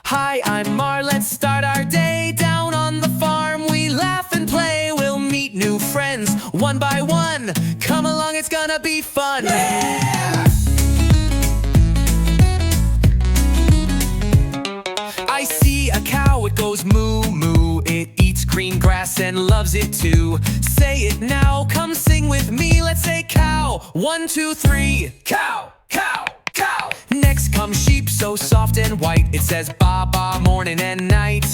Hi, I'm Mar, let's start our day. Down on the farm we laugh and play. We'll meet new friends one by one. Come along, it's gonna be fun. Yeah! I see a cow, it goes moo moo. It eats green grass and loves it too. Say it now, come sing with me. Let's say cow, 1, 2, 3. Cow, cow, cow. Next comes sheep, so soft and white. It says ba ba morning and night.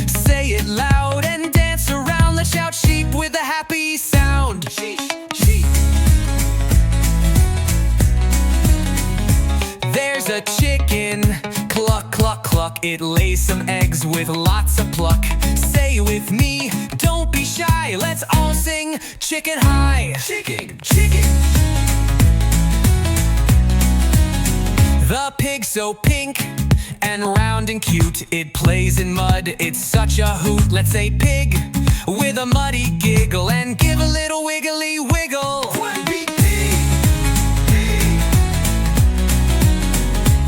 Say it loud and dance around. Let's shout sheep with a happy sound. Sheep, sheep. There's a chicken, cluck, cluck, cluck. It lays some eggs with lots of pluck. Say with me, don't be shy. Let's all sing chicken high. Chicken, chicken. The pig so pink and round and cute. It plays in mud, it's such a hoot. Let's say pig with a muddy giggle and give a little wiggly wiggle.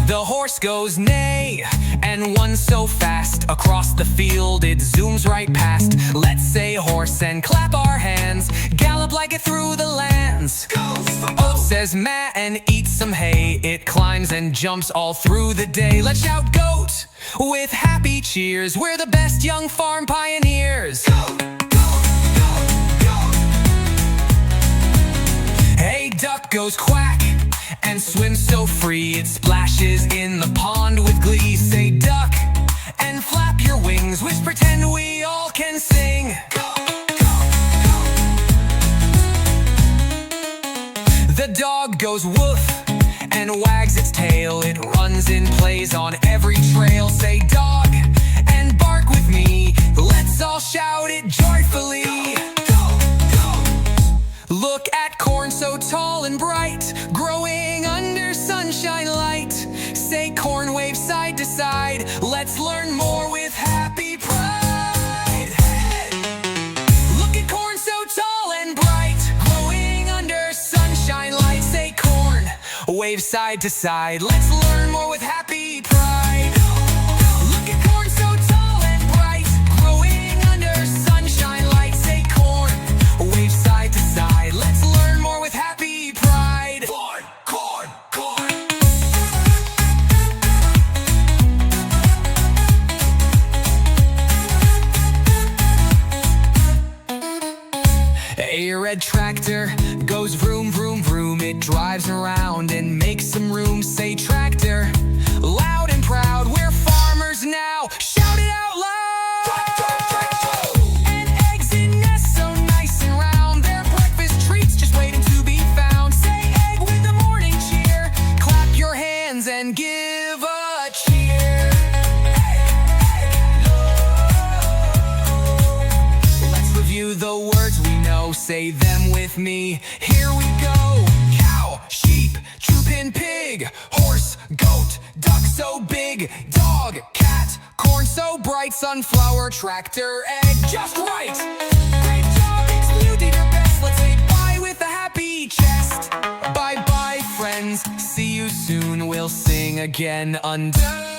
The horse goes neigh, and one so fast. Across the field it zooms right past. Let's say horse and clap our hands. Gallop like it through the lands. Oat says Maa and eats some hay. It climbs and jumps all through the day. Let's shout goat with happy cheers. We're the best young farm pioneers. Goat, goat, goat, goat. Hey, duck goes quack and swims so free. It splashes in the pond with glee. Say duck and flap your wings. Let's pretend we all can sing. Go, go, go. The dog goes woof and wags its tail. It runs and plays on every trail. Say dog and bark with me. Let's all shout it joyfully. Look at corn so tall and bright, growing under sunshine light. Say corn wave side to side. Let's learn more with happy pride. Hey. Look at corn so tall and bright, growing under sunshine light. Say corn wave side to side. Let's learn more with happy pride. Look at corn so tall and bright, growing under sunshine light. Say corn wave side to side. Let's learn more with happy pride. Corn, corn, corn. A red tractor goes vroom, vroom, vroom. It drives around and makes some room. Say tractor, loud and proud. We're farmers now. Shout it out loud. And give a cheer. Hey, hey, oh. Let's review the words we know. Say them with me. Here we go. Cow, sheep, troopin' pig. Horse, goat, duck so big. Dog, cat, corn so bright. Sunflower, tractor, egg, just right. Great job, you did your best. Let's say bye with a happy chest. Bye bye friends, see you soon. We'll sing again undone.